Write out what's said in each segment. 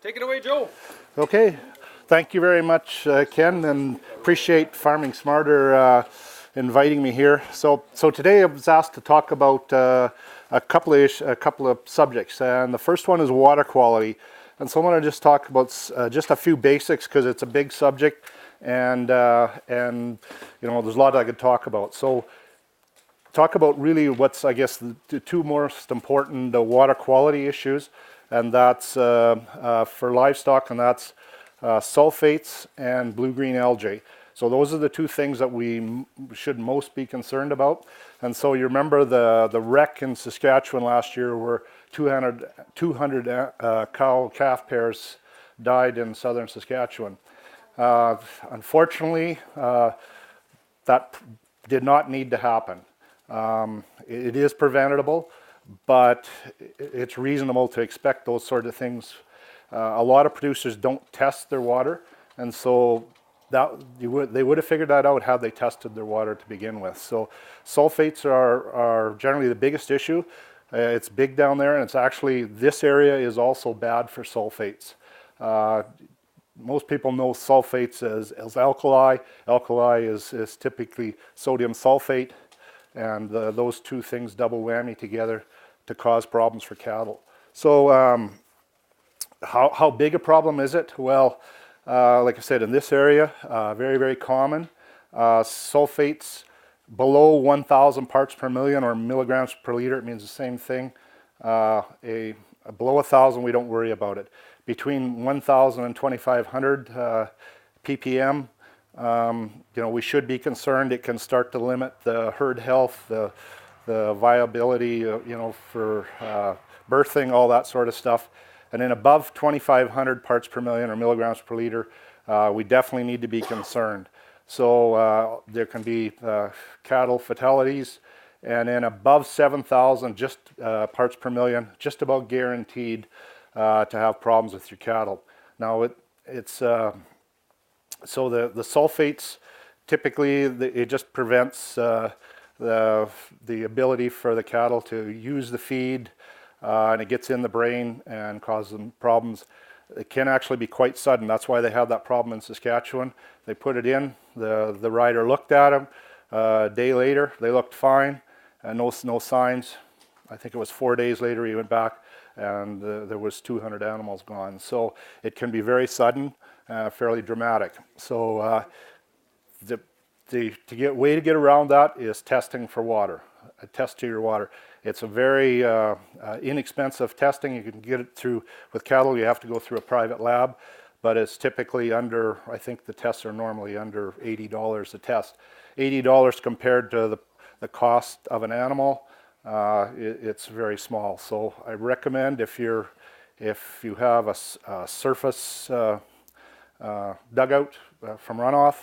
Take it away, Joe. Okay, thank you very much, Ken, and appreciate Farming Smarter inviting me here. So today I was asked to talk about a couple of subjects, and the first one is water quality. And so I want to just talk about just a few basics because it's a big subject, and you know there's a lot I could talk about. So talk about really what's, I guess, the two most important water quality issues, and that's for livestock, and that's sulfates and blue-green algae. So those are the two things that we should most be concerned about. And so you remember the wreck in Saskatchewan last year where 200 cow-calf pairs died in southern Saskatchewan. Unfortunately, that did not need to happen. It is preventable, but it's reasonable to expect those sort of things. A lot of producers don't test their water, and so they would have figured that out had they tested their water to begin with. So sulfates are generally the biggest issue. It's big down there, and it's actually, this area is also bad for sulfates. Most people know sulfates as alkali. Alkali is typically sodium sulfate, and those two things double whammy together to cause problems for cattle. So how big a problem is it? Well, like I said, in this area, very, very common. Sulfates below 1,000 parts per million or milligrams per liter, it means the same thing. Below 1,000, we don't worry about it. Between 1,000 and 2,500 ppm, you know, we should be concerned. It can start to limit the herd health, the viability, you know, for birthing, all that sort of stuff. And then above 2,500 parts per million or milligrams per liter, we definitely need to be concerned. So there can be cattle fatalities, and then above 7,000 just parts per million, just about guaranteed to have problems with your cattle. Now it's so the sulfates, typically it just prevents the ability for the cattle to use the feed, and it gets in the brain and causes them problems. It can actually be quite sudden. That's why they had that problem in Saskatchewan. They put it in, the rider looked at them, a day later they looked fine, and no signs. I think it was 4 days later he went back, and there was 200 animals gone. So it can be very sudden, fairly dramatic. So the way to get around that is testing for water. A test to your water. It's a very inexpensive testing. You can get it through, with cattle you have to go through a private lab, but it's typically under, I think the tests are normally under $80 a test. $80 compared to the cost of an animal, it's very small. So I recommend if you have a surface dugout from runoff,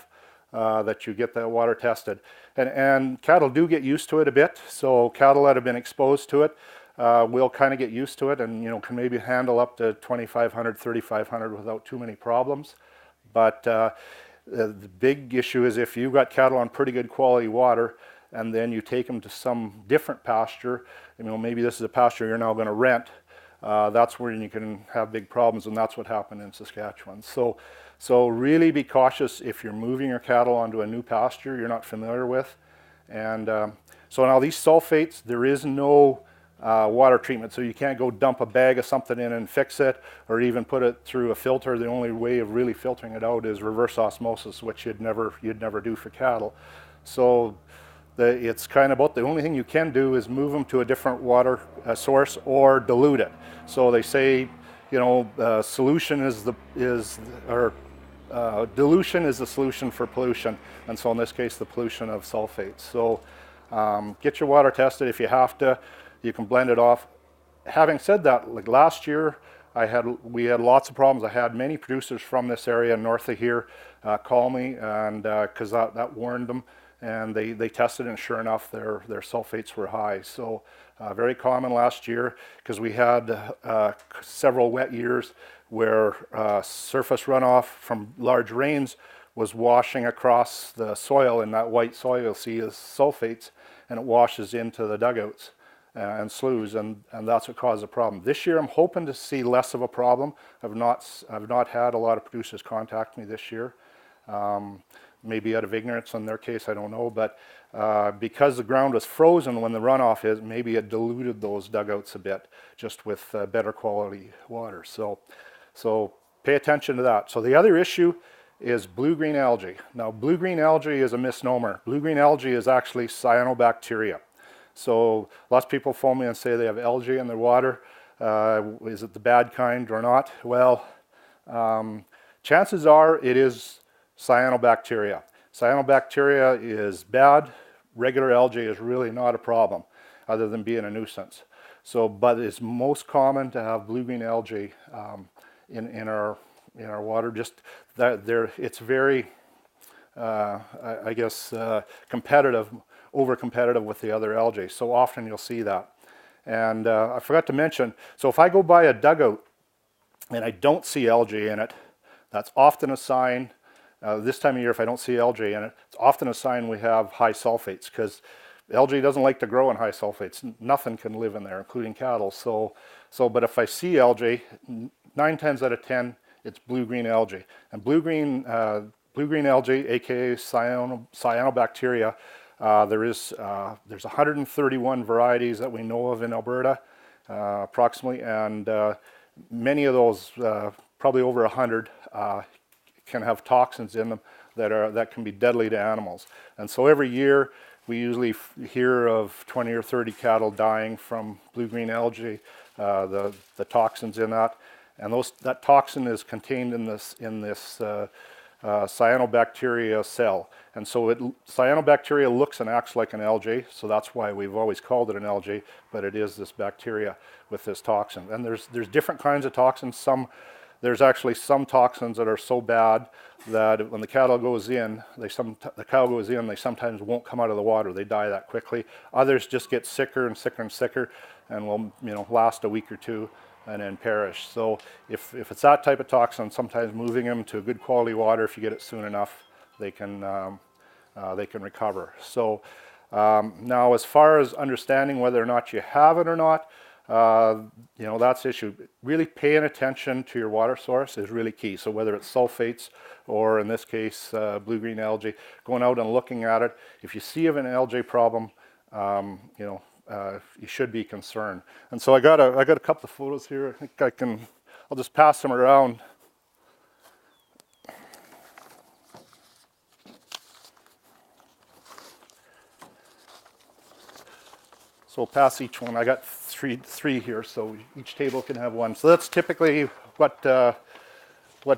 that you get that water tested. And cattle do get used to it a bit, so cattle that have been exposed to it will kind of get used to it, and you know, can maybe handle up to 2,500, 3,500 without too many problems. But the big issue is if you've got cattle on pretty good quality water, and then you take them to some different pasture, you know, maybe this is a pasture you're now going to rent, that's where you can have big problems, and that's what happened in Saskatchewan. So really be cautious if you're moving your cattle onto a new pasture you're not familiar with. And so now these sulfates, there is no water treatment, so you can't go dump a bag of something in and fix it, or even put it through a filter. The only way of really filtering it out is reverse osmosis, which you'd never do for cattle. So it's kind of about the only thing you can do is move them to a different water source or dilute it. So they say, you know, solution is dilution is the solution for pollution, and so in this case the pollution of sulfates. So get your water tested if you have to. You can blend it off. Having said that, like last year we had lots of problems. I had many producers from this area north of here call me, and because that warned them, and they tested, and sure enough their sulfates were high. So very common last year, because we had several wet years where surface runoff from large rains was washing across the soil, and that white soil you'll see is sulfates, and it washes into the dugouts. and sloughs, and that's what caused the problem. This year I'm hoping to see less of a problem. I've not had a lot of producers contact me this year. Maybe out of ignorance in their case, I don't know, but because the ground was frozen when the runoff is, maybe it diluted those dugouts a bit, just with better quality water. So pay attention to that. So the other issue is blue-green algae. Now, blue-green algae is a misnomer. Blue-green algae is actually cyanobacteria. So lots of people phone me and say they have algae in their water. Is it the bad kind or not? Well, chances are it is cyanobacteria. Cyanobacteria is bad. Regular algae is really not a problem, other than being a nuisance. So, but it's most common to have blue-green algae in our water. Just that it's very, I guess, competitive, over-competitive with the other algae. So often you'll see that. And I forgot to mention, so if I go by a dugout and I don't see algae in it, that's often a sign. This time of year, if I don't see algae in it, it's often a sign we have high sulfates, because algae doesn't like to grow in high sulfates. Nothing can live in there, including cattle. But if I see algae, 9 times out of 10, it's blue-green algae. And blue-green algae, aka cyanobacteria, there's 131 varieties that we know of in Alberta, approximately, and many of those, probably over 100, can have toxins in them that can be deadly to animals. And so every year we usually hear of 20 or 30 cattle dying from blue-green algae, the toxins in that. And that toxin is contained in this cyanobacteria cell. And so cyanobacteria looks and acts like an algae, so that's why we've always called it an algae, but it is this bacteria with this toxin. And there's different kinds of toxins. There's actually some toxins that are so bad that when the cattle goes in, they sometimes won't come out of the water. They die that quickly. Others just get sicker and sicker and sicker, and will last a week or two and then perish. So if it's that type of toxin, sometimes moving them to good quality water, if you get it soon enough, they can recover. So now, as far as understanding whether or not you have it or not, that's the issue. Really paying attention to your water source is really key. So whether it's sulfates or, in this case, blue-green algae, going out and looking at it. If you see an algae problem, you should be concerned. And so I got a couple of photos here. I think I'll just pass them around. So we'll pass each one. I got three here, so each table can have one. So that's typically what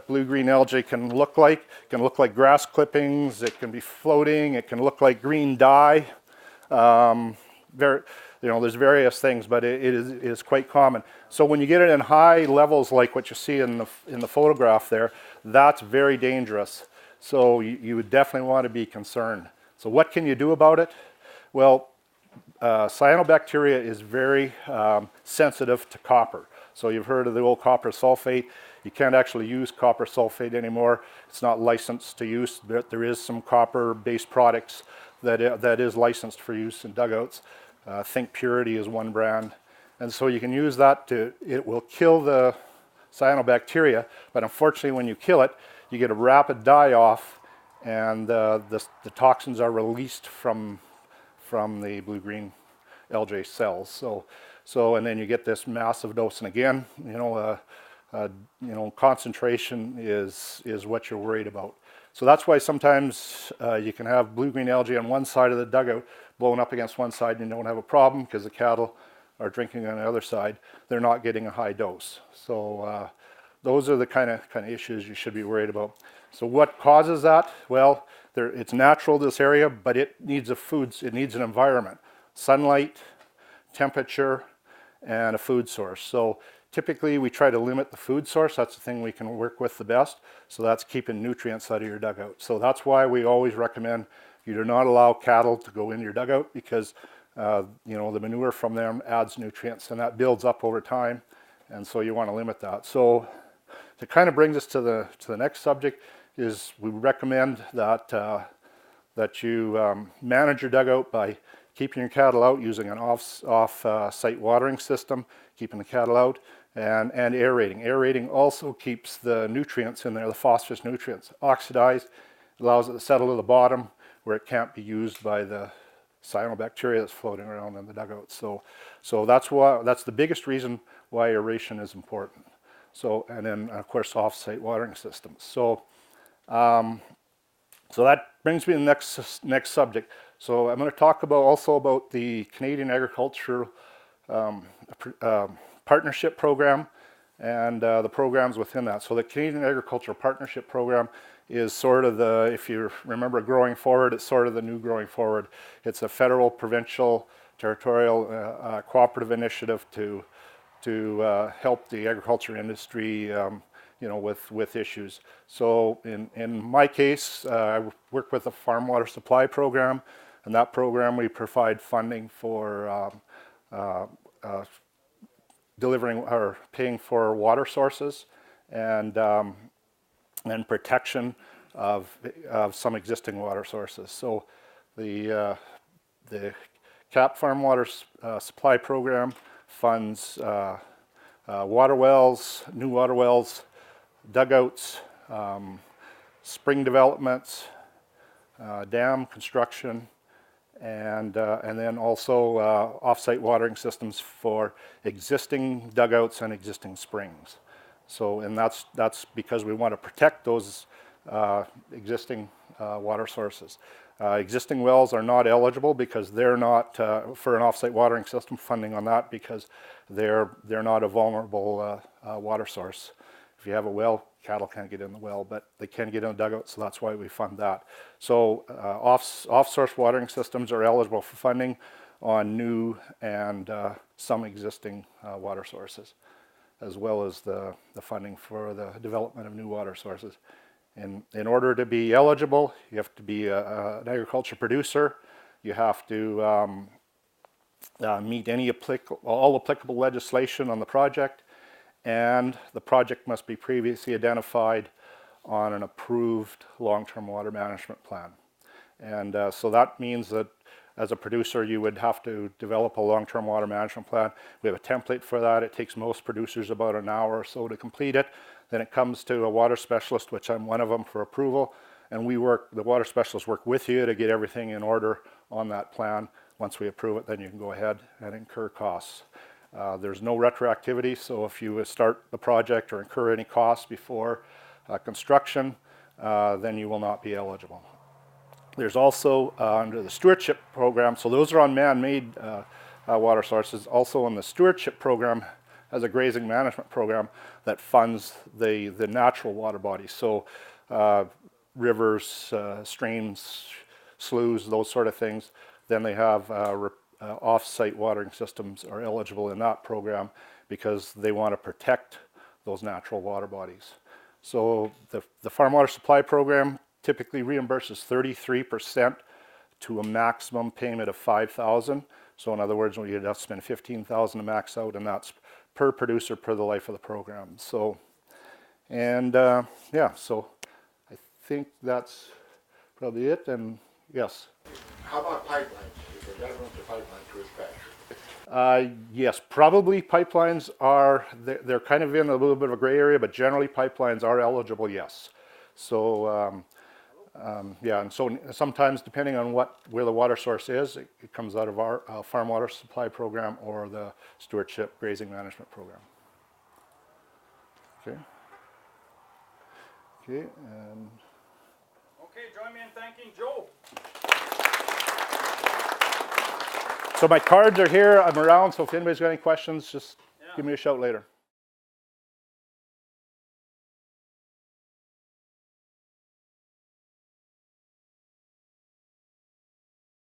blue-green algae can look like. It can look like grass clippings. It can be floating. It can look like green dye. There's various things, but it is quite common. So when you get it in high levels, like what you see in the photograph there, that's very dangerous. So you would definitely want to be concerned. So what can you do about it? Well, cyanobacteria is very sensitive to copper. So you've heard of the old copper sulfate. You can't actually use copper sulfate anymore. It's not licensed to use. There is some copper-based products that is licensed for use in dugouts. Think Purity is one brand. And so you can use that it will kill the cyanobacteria, but unfortunately when you kill it, you get a rapid die-off, and the toxins are released from the blue-green algae cells. So and then you get this massive dose. And again, concentration is what you're worried about. So that's why sometimes you can have blue-green algae on one side of the dugout blown up against one side, and you don't have a problem because the cattle are drinking on the other side. They're not getting a high dose. So those are the kind of issues you should be worried about. So what causes that? Well, it's natural, this area, but it needs it needs an environment. Sunlight, temperature, and a food source. So typically we try to limit the food source. That's the thing we can work with the best. So that's keeping nutrients out of your dugout. So that's why we always recommend you do not allow cattle to go in your dugout, because the manure from them adds nutrients, and that builds up over time, and so you want to limit that. So it kind of brings us to the next subject. Is we recommend that you manage your dugout by keeping your cattle out using an off-site watering system, keeping the cattle out, and aerating. Aerating also keeps the nutrients in there, the phosphorus nutrients, oxidized, allows it to settle to the bottom where it can't be used by the cyanobacteria that's floating around in the dugout. So that's the biggest reason why aeration is important. So, and then of course off-site watering systems. So that brings me to the next subject. So I'm going to talk also about the Canadian Agricultural Partnership Program and the programs within that. So the Canadian Agricultural Partnership Program is sort of the, if you remember Growing Forward, it's sort of the new Growing Forward. It's a federal, provincial, territorial cooperative initiative to help the agriculture industry with issues. So in my case, I work with the Farm Water Supply Program. In that program, we provide funding for delivering or paying for water sources and protection of some existing water sources. So the CAP Farm Water Supply Program funds water wells, new water wells, dugouts, spring developments, dam construction, and then also off-site watering systems for existing dugouts and existing springs. So, and that's because we want to protect those existing water sources. Existing wells are not eligible because they're not for an off-site watering system funding on that because they're not a vulnerable water source. If you have a well, cattle can't get in the well, but they can get in the dugout, so that's why we fund that. So off-source watering systems are eligible for funding on new and some existing water sources, as well as the funding for the development of new water sources. In order to be eligible, you have to be an agriculture producer. You have to meet all applicable legislation on the project, and the project must be previously identified on an approved long-term water management plan. And so that means that as a producer, you would have to develop a long-term water management plan. We have a template for that. It takes most producers about an hour or so to complete it. Then it comes to a water specialist, which I'm one of them, for approval. And the water specialists work with you to get everything in order on that plan. Once we approve it, then you can go ahead and incur costs. There's no retroactivity, so if you start the project or incur any costs before construction, then you will not be eligible. There's also, under the stewardship program, so those are on man-made water sources. Also on the stewardship program as a grazing management program that funds the natural water bodies. So rivers, streams, sloughs, those sort of things. Then they have off-site watering systems are eligible in that program because they want to protect those natural water bodies. So the Farm Water Supply Program typically reimburses 33% to a maximum payment of $5,000. So in other words, you'd have to spend $15,000 to max out, and that's per producer per the life of the program. So, and yeah, so I think that's probably it. And yes. How about pipelines? Is the government the pipeline to his pasture? Yes, probably pipelines are, they're kind of in a little bit of a gray area, but generally pipelines are eligible, yes. So, yeah, and so sometimes depending on where the water source is, it comes out of our Farm Water Supply Program or the Stewardship Grazing Management Program. Okay. Okay, and... Okay, join me in thanking Joe. So my cards are here, I'm around, so if anybody's got any questions, just give me a shout later.